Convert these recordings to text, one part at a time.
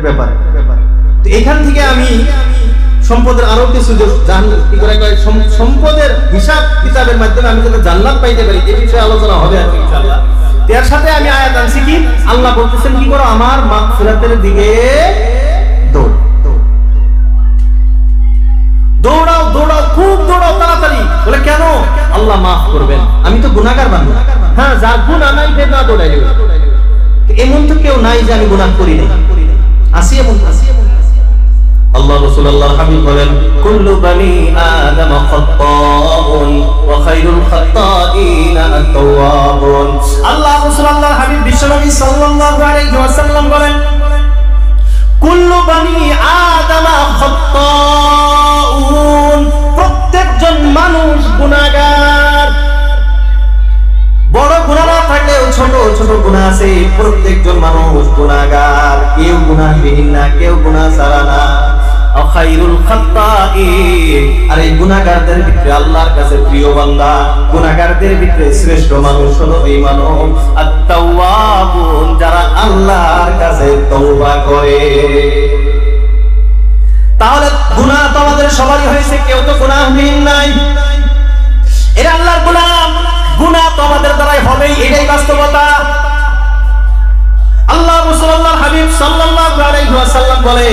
ব্যাপারে। তো এখান থেকে আমি সম্পদের আরো কিছু সম্পদের হিসাব কিতাবের মাধ্যমে আমি যাতে জান্নাত পাইতে পারি এই বিষয়ে আলোচনা হবে আর ইনশাআল্লাহ। এর সাথে আমি আয়াত আনছি কি আল্লাহ বলতেছেন কি করো আমার মাগফিরাতের দিকে দৌড়াও দৌড়াও খুব দৌড়াও তাড়াতাড়ি। বলে কেন? আল্লাহ মাফ করবেন, আমি তো গুনাহগার বান্দা। হ্যাঁ, যার গুনাহ নাই সে না দৌড়াইলে। এমন তো কেউ নাই যে আমি গুনাহ করি নাই, আসি এমন আল্লাহ রাসূল আল্লাহর হাবিব বলেন কুল্লু বনি আদম খাত্তাউন ওয়া খায়রুল খাত্তাইনা আত-তাওয়াবুন। আল্লাহ রাসূল আল্লাহর হাবিব বিশ্বনবী সাল্লাল্লাহু আলাইহি ওয়াসাল্লাম বলেন কুল্লু বনি আদম খাত্তাউন, প্রত্যেকজন মানুষ গুনাহগার। বড় গুনাহ না থাকলেও ছোট ছোট গুনাহ আছে, প্রত্যেকজন মানুষ গুনাহগার, কেউ গুনাহবিহীন না, কেউ গুনাহ ছাড়া না। খায়রুল খাত্তাইন, আর এই গুনাহগারদের ভিতরে আল্লাহর কাছে প্রিয় বান্দা, গুনাহগারদের ভিতরে শ্রেষ্ঠ মানুষ হলো এই মানুষ আত-তাওয়াবুন, যারা আল্লাহর কাছে তওবা করে। তাহলে গুনাহ তো আমাদের সবারই হয়েছে, কেউ তো গুনাহহীন নাই। এরা আল্লাহর গোলাম, গুনাহ তো আমাদের দ্বারাই হবে, এটাই বাস্তবতা। আল্লাহ রাসূল আল্লাহর হাবিব সাল্লাল্লাহু আলাইহি ওয়াসাল্লাম বলে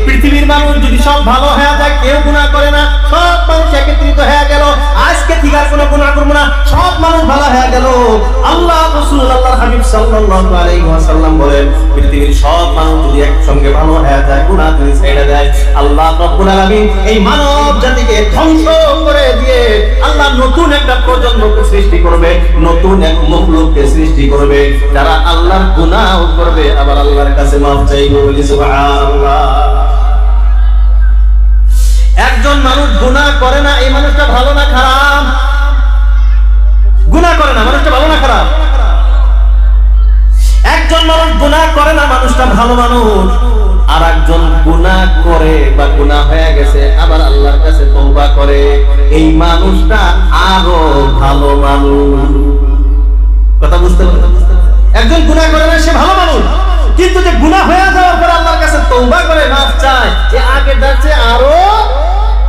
পৃথিবীর মানুষ যদি সব ভালো হয়ে যায়, কেউ গুনাহ করে না, সব মানুষ একত্রিত হয়ে গেল, আজকে ঠিক আর কোনো গুনাহ করব না, সব মানুষ ভালো হয়ে গেল। আল্লাহ রাসূল আল্লাহর হাবিব সাল্লাল্লাহু আলাইহি ওয়াসাল্লাম বলেন পৃথিবীর সব মানুষ যদি একসঙ্গে ভালো হয়ে যায়, গুনাহ যদি ছেড়ে দেয়, আল্লাহ রাব্বুল আলামিন এই মানব জাতিকে ধ্বংস করে দিয়ে আল্লাহ নতুন একটা প্রজন্মকে সৃষ্টি করবে, নতুন এক মখলুককে সৃষ্টি করবে, যারা আল্লাহর গুনাহ করবে আবার আল্লাহর কাছে মাফ চাইবে। বলি সুবহানাল্লাহ। একজন মানুষ গুনাহ করে না, এই মানুষটা ভালো না খারাপ? গুনাহ করে না, মানুষটা ভালো না খারাপ? একজন মানুষ গুনাহ করে না, মানুষটা ভালো মানুষ। আর একজন গুনাহ করে বা গুনাহ হয়ে গেছে আবার আল্লাহর কাছে তওবা করে, এই মানুষটা আরো ভালো মানুষ। কথা বুঝতে পারছেন? একজন গুনাহ করে না, সে ভালো মানুষ, কিন্তু যে গুনাহ হয়ে যাওয়ার পর আল্লাহর কাছে তওবা করে মাফ চায়, এ আগেরটার চেয়ে আরো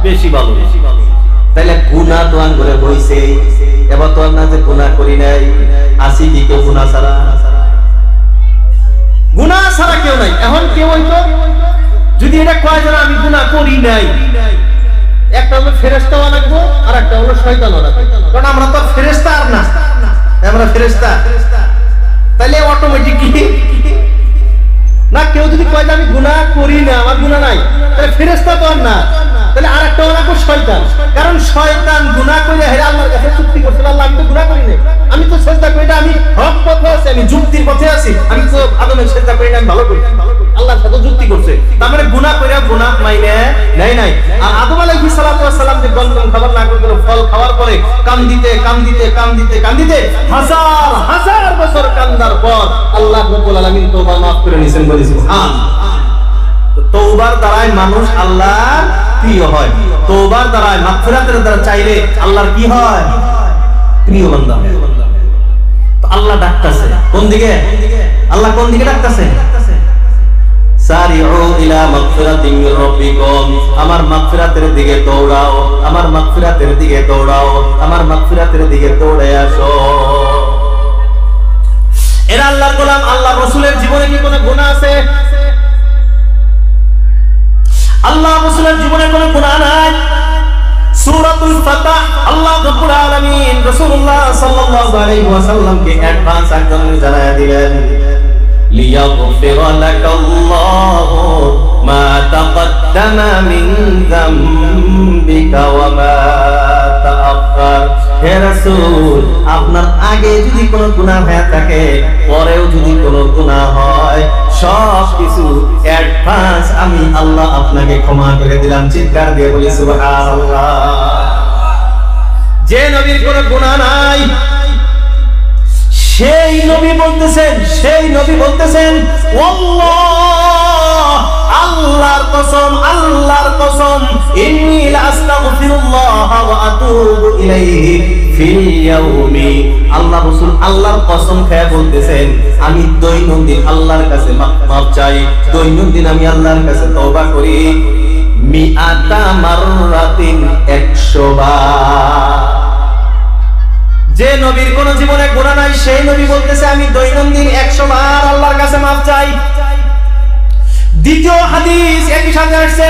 বেশি ভালো। তাইলে গুনাহ তো আঙ্গুরে হইছে, এবার তো না যে গুনাহ করি নাই, আসি কি কেউ গুনাহ ছাড়া? গুনাহ ছাড়া কেউ নাই। এখন কেউ হইতো যদি এটা কয় যে আমি গুনাহ করি নাই, একটা হলো ফেরেশতা বানাবো আর একটা হলো শয়তান বানাবো, কারণ আমরা তো ফেরেশতা আর না, আমরা ফেরেশতা। তাইলে অটোমেটিকলি না, কেউ যদি কয় যে আমি গুনাহ করি না, আমার গুনাহ নাই, তাহলে ফেরেশতা তো আর না, তাহলে আরেকটা বানাবো শয়তান। কারণ শয়তান গুনাহ করে হেরে আল্লাহর কাছে চুক্তি করছে, আল্লাহ আমি তো গুনাহ করি নাই, আমি তো সেজদা করি না, আমি হক পথে আছি, আমি যুক্তির পথে আছি, আমি তো আদমের সেজদা করি না, আমি ভালো করি, আল্লাহর সাথে যুক্তি করছে। তার মানে গুনাহ করে গুনাহ মাইনে নাই নাই। আর আদম আলাইহিস সালাতু ওয়াস সালাম যে গন্ধম খাবার না করে ফল খাওয়ার পরে কান্দিতে কান্দিতে কান্দিতে কান্দিতে হাজার হাজার বছর কান্দার পর আল্লাহ রাব্বুল আলামিন তওবা মাফ করে নিয়েছেন। বলি সুবহানাল্লাহ। তো তওবার দ্বারাই মানুষ আল্লাহর প্রিয় হয়, তওবার দ্বারাই মাগফিরাতের দ্বারা চাইলে আল্লাহর কি হয়? প্রিয় বান্দা। তো আল্লাহ ডাকতেছে কোন দিকে? আল্লাহ কোন দিকে ডাকতেছে? সারিউ ইলা মাগফিরাতিন মির রাব্বিকুম, আমার মাগফিরাতের দিকে দৌড়াও, আমার মাগফিরাতের দিকে দৌড়াও, আমার মাগফিরাতের দিকে দৌড়ে আসো। এরা আল্লাহর গোলাম। আল্লাহ রাসূলের জীবনে কি কোনো গুনাহ আছে? আল্লাহ রাসূলের জীবনে কোনো গুনাহ নাই। সূরাতুল ফাতহ আল্লাহ রাব্বুল আলামিন রাসূলুল্লাহ সাল্লাল্লাহু আলাইহি ওয়াসাল্লামকে অ্যাডভান্স একজন জানায়া দিলেন লিয়াগফির লাকাল্লাহু মা তাকদ্দামা মিন যামবিকা ওয়া মা তাআখার। হে রাসূল, আপনার আগে যদি কোনো গুনাহ হয়ে থাকে, পরেও যদি কোনো গুনাহ হয়, সব কিছু অ্যাডভান্স আমি আল্লাহ আপনাকে ক্ষমা করে দিলাম। চিৎকার দিয়ে বলি সুবহানাল্লাহ। যে নবীর কোনো গুনাহ নাই, সেই নবী বলতেছেন আল্লাহ আল্লাহর কসম, আল্লাহর কসম, ইন্নী লাস্তাগফিরুল্লাহ ওয়া আতুবু ইলাইহি ফিল ইয়াউমি। আল্লাহ রাসূল আল্লাহর কসম খেয়ে বলতেছেন, আমি দৈনন্দিন আল্লাহর কাছে মাফ চাই, দৈনন্দিন আমি আল্লাহর কাছে তওবা করি মিআতা মাররাতিন 100 বার। যে নবীর কোন জীবনে গুনাহ নাই সেই নবী বলতেছে আমি দৈনন্দিন 100 বার আল্লাহর কাছে মাফ চাই। দ্বিতীয় হাদিস একই সাথে আসছে,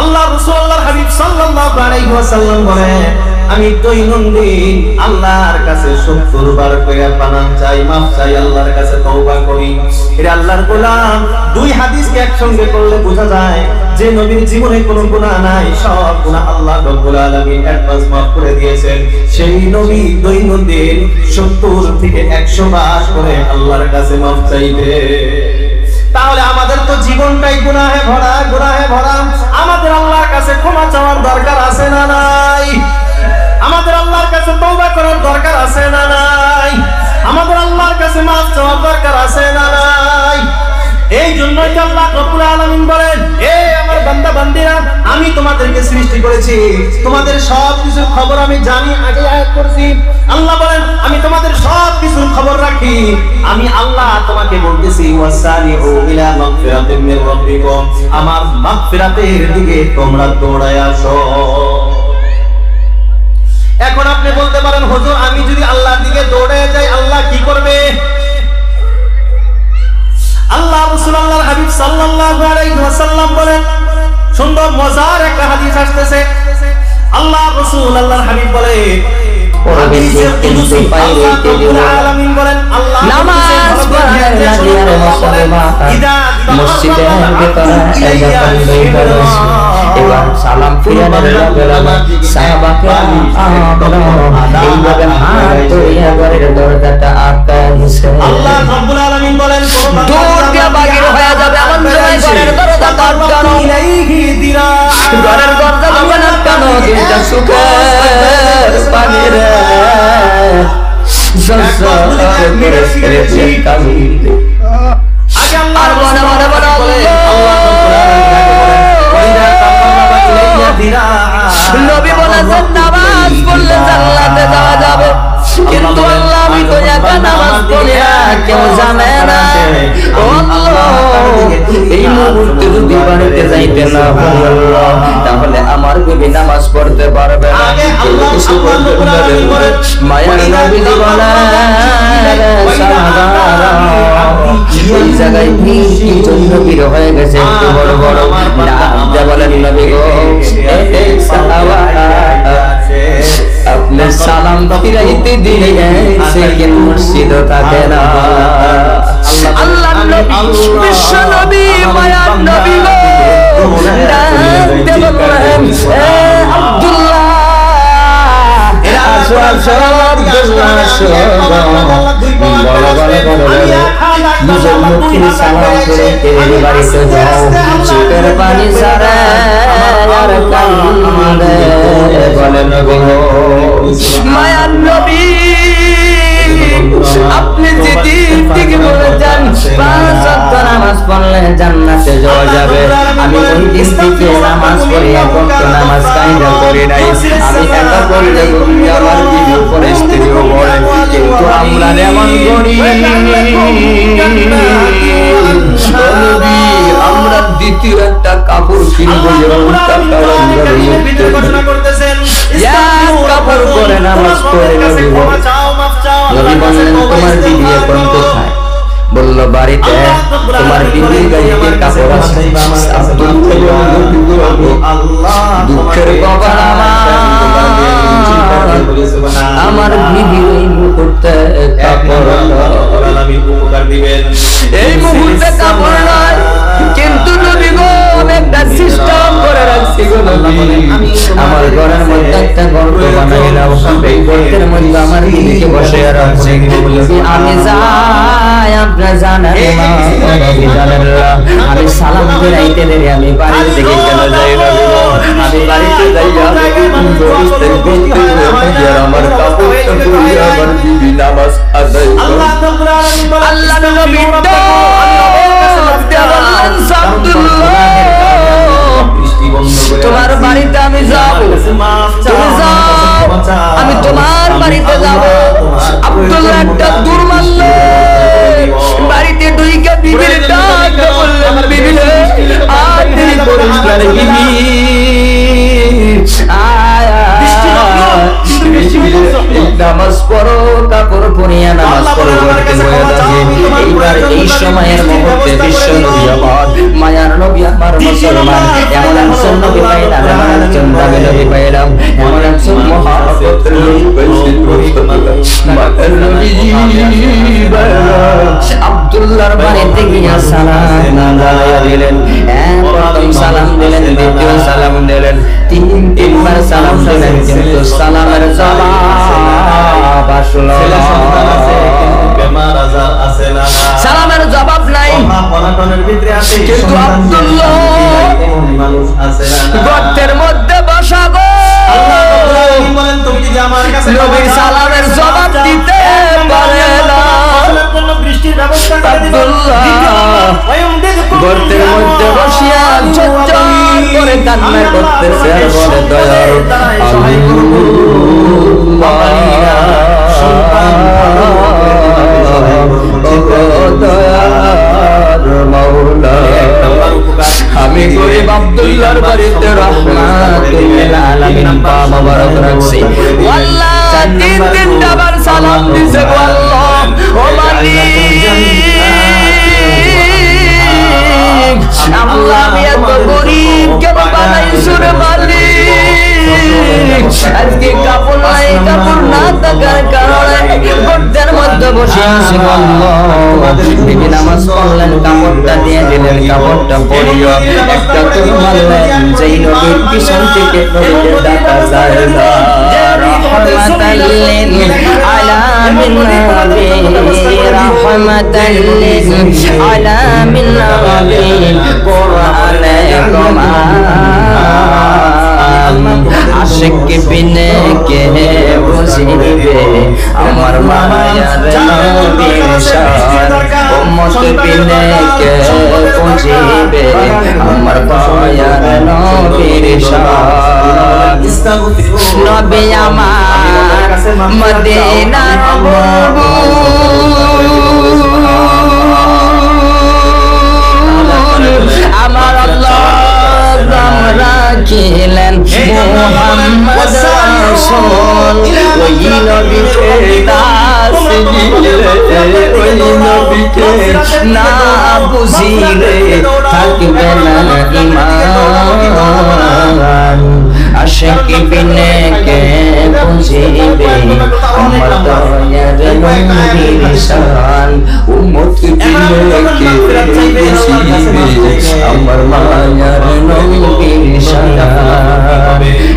আল্লাহ রাসূল আল্লাহর হাবিব সাল্লাল্লাহু আলাইহি ওয়াসাল্লাম বলেন আমি দৈনন্দিন আল্লাহর কাছে 70 বার করে পানাহ চাই, মাফ চাই, আল্লাহর কাছে তওবা করি। এটা আল্লাহর গোলাম। দুই হাদিসকে একসঙ্গে করলে বোঝা যায় যে নবীর জীবনে কোনো গুনাহ নাই, সব গুনাহ আল্লাহ রাব্বুল আলামিন অ্যাডভান্স মাফ করে দিয়েছেন। সেই নবী দৈনন্দিন 70 থেকে 100 বার করে আল্লাহর কাছে মাফ চাইবে। তাহলে আমাদের তো জীবনটাই গুনাহে ভরা, গুনাহে ভরা। আমাদের আল্লাহর কাছে ক্ষমা চাওয়ার দরকার আছে না নাই? আমাদের আল্লাহর কাছে তওবা করার দরকার আছে না নাই? আমাদের আল্লাহর কাছে মাফ চাওয়ার দরকার আছে না নাই? এই জন্যই তো আল্লাহ রাব্বুল আলামিন বলেন, এ আমার বান্দা বান্দীরা, আমি তোমাদেরকে সৃষ্টি করেছি, তোমাদের সব কিছুর খবর আমি জানি। আগে আয়াত করছি, আল্লাহ বলেন আমি তোমাদের সব কিছুর খবর রাখি। আমি আল্লাহ তোমাকে বলতেছি ওয়াসারিউ ইলা মাগফিরাতিন মির রাব্বিকুম, আমার মাগফিরাতের দিকে তোমরা দৌড়ায় আসো। এখন আপনি বলতে পারেন, হুজুর আমি যদি আল্লাহর দিকে দৌড়ে যাই আল্লাহ কি করবে? আল্লাহ রাসূল আল্লাহর হাবিব সাল্লাল্লাহু আলাইহি ওয়াসাল্লাম বলেন, সুন্দর মজার একটা হাদিস আসছে। আল্লাহ রাসূল আল্লাহর হাবিব বলে, হাদিসের কুদসি আল্লাহ রাব্বুল আলামিন বলেন, আল্লাহ নামাজ পড়ার লাগে আর মুসলমান মসজিদের ভিতরে যখন বসে এবার সালাম ফিরানোর বেলা সাহাবাকে এইভাবে হাত ধরিয়া ঘরের দরজাটা আটকাইছে। আল্লাহ রাব্বুল আলামিন বলেন, দূর দিয়ে বাহির হয়ে যাবে এমন সময় ঘরের দরজাটা আটকানো, ঘরের দরজা যখন আটকানো দুইটা সুখের পানির আর মনে মনে নবী বলেছেন নামাজ পড়লে জান্নাতে যাওয়া যাবে, কিন্তু আল্লাহ আমি তো একা নামাজ পড়ি না, কেউ জানে না। ও আল্লাহ, এই মুহূর্তে যদি বাড়িতে যাইতে না পারি আল্লাহ, তাহলে আমার বিবি নামাজ পড়তে পারবে না। মায়ার নবী ওই জায়গায় জন্য ভিড় হয়ে গেছে, একটু বড় বড় বলেন নবী গো, আপনি সালাম ফিরাইতে দিলে সে কেন মসজিদ থাকে না? আল্লাহ নবী বিশ্ব নবী মায়ার নবী গো ডাকতে বললেন, এ আব্দুল্লাহ আসো আসো আব্দুল্লাহ আসো, বলো বলো বলো নিজের মুখে সালাম করে তেরে বাড়িতে যাও, চোখের পানি সারা আর কান্দে বলে নবী গো মায়ার নবী, আপনি যেদিন থেকে বলেছেন 5 ওয়াক্ত নামাজ পড়লে জান্নাতে যাওয়া যাবে, আমি ওই দিন থেকে নামাজ পড়ি, এখন তো নামাজ কায়দা করি নাই। আমি একা করলে আমার বিবি পরিস্থিতিও বলে, কিন্তু আমরা এমন করি আমরা দ্বিতীয় একটা কাপড় কিনবো, কাপড় পরে নামাজ পড়ে নবী বললেন, তোমার বিবি এখন কোথায়? বললো বাড়িতে। তোমার বিবির গায়ে কাপড় আছে? দুঃখের বাবা আমার বিবি এই মুহূর্তে কাপড় এই মুহূর্তে কাপড় নয়, কিন্তু নবী গো আমি একটা সিস্টেম করে রাখছি গো নবী, আমার ঘরের মধ্যে একটা গর্ত বানাইলাম, এই গর্তের মধ্যে আমার বিবিকে বসে রাখছি। আমি যাই আপনার জানেন না, নবী জানেন না, আমি সালাম ফিরাইতে দেরি আমি বাড়ির দিকে চলে যাই নবী গো, আমি বাড়িতে যাইয়া আমার কাপড় আমার বিবি নামাজ আদায় করে। আল্লাহ নবী তোমার বাড়িতে আমি যাবো, তুমি যাও দিলেন, প্রথম সালাম দিলেন, দ্বিতীয় সালাম দিলেন, তিনবার সালাম দিলেন, কিন্তু সালামের জবাব আসলো না। সালামের জবাব নাই। কিন্তু আব্দুল্লাহ গর্তের মধ্যে বসা গো, নবী সালামের জবাব দিতে পারে না। আব্দুল্লাহ গর্তের মধ্যে বসিয়া ঝরঝর করে কান্না করতেছে আর বলে, দয়াল আমি গরিব আব্দুল্লাহর বাড়িতে রহমাতুল আলামিন পা মোবারক রাখছি। আল্লাহ তিনটা বার সালাম দিছে গো আল্লাহ। ও মালিক, আল্লাহ আমি এত গরিব কেন বানাইছো রে মালিক? আজকে কাপড় নাই, কাপড় না থাকার কারণে গর্তের মধ্যে বসে আছি আল্লাহ। বিবি নামাজ পড়লেন, কাপড়টা দিয়ে দিলেন, কাপড়টা পরিও একটা চুল মারলেন, যেই নবীর পিছন থেকে নবীকে ডাকা যায় না। রহমাতাল লিল আলামিন নবী, রহমাতাল লিল আলামিন নবী, কোরআনে আশিক বিনে কে বুঝিবে আমার মায়ার নবীর শান, উম্মত বিনে কে বুঝিবে আমার মায়ার নবীর শান। নবী আমার মদিনার বুবু, আমার আল্লাহ রাখিলেন মুহাম্মদ রাসূল। ওই নবীকে দাস দিলে, ওই নবীকে না বুঝিলে থাকবে না ঈমান। আশিক বিনে কে বুঝিবে আমার দয়ার নবীর শান, উম্মত বিনে কে বুঝিবে আমার মায়ার নবীর শান।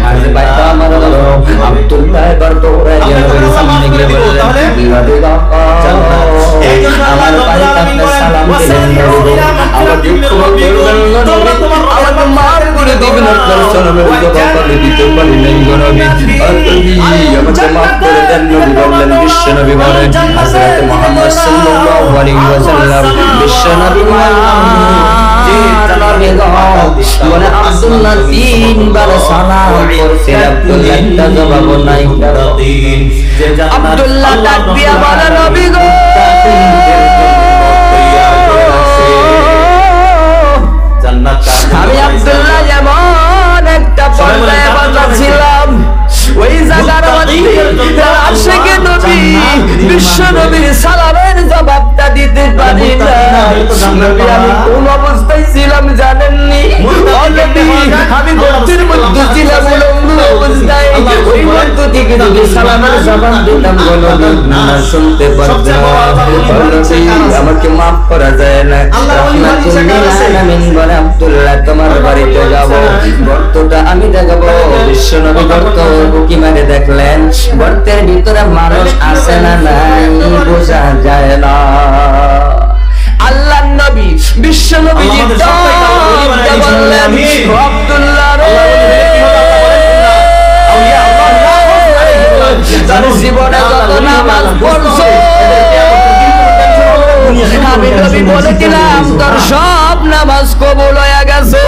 আজ বাইটা আমার আব্দুল্লাহ এবার দৌড়ে গেল, সামনে গিয়ে বললেন, আমার বাড়িতে আপনি সালাম দিলেন, আমাকে ক্ষমা করবেন না নবী, আমাকে মাফ করে দিবেন, আপনার সালামের জবাব আমি দিতে পারি নাই গো নবী, আমাকে মাফ করে দেন নবী। বললেন, বিশ্ব নবী বলেন, হযরত মুহাম্মদ সাল্লাল্লাহু আলাইহি ওয়াসাল্লাম বিশ্ব নবী বলে আব্দুল্লাহ তিনবার সালাম করছে, আব্দুল্লাহ একটা জবাব নাই। আব্দুল্লাহ ডাক দিয়া বলে, নবী গো আমি আব্দুল্লাহ যেমন একটা পর্যায়ে বাঁচাছিলাম, ওই জায়গার মধ্যে আশিকে নবী বিশ্ব নবীর সালামের জবাবটা দিতে পারি না। নবী আমি কোন অবস্থায় ছিলাম জানেননি? আমি গর্তের মধ্যে ছিলাম, উলঙ্গ অবস্থায়। ওই গর্ত থেকে যদি সালামের জবাব দিতাম বলো না শুনতে পারতাম, আমাকে মাফ করা যায় না। রহমাতুল আলামিন বলে, আব্দুল্লাহ তোমার বাড়িতে যাব, গর্তটা আমি দেখাবো। বিশ্ব নবী গর্ত উকি মারে দেখলেন, গর্তের ভিতরে মানুষ আছে না নাই বোঝা যায় না। আল্লাহর নবী বিশ্ব নবী বললেন, আব্দুল্লাহ রে, তার জীবনে যত নামাজ পড়ছো আমি নবী বলে দিলাম তোর সব নামাজ কবুল হয়ে গেছে।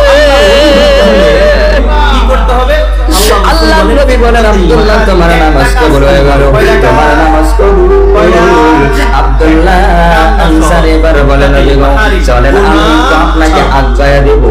আল্লাহ নবী বলেন, আব্দুল্লাহ তোমার নামাজ কবুল হয়ে গেল, তোমার নামাজ কবুল। আব্দুল্লাহ আনসারী এবার বলেন, নবী চলেন আমি তো আপনাকে আজ্ঞা দেব।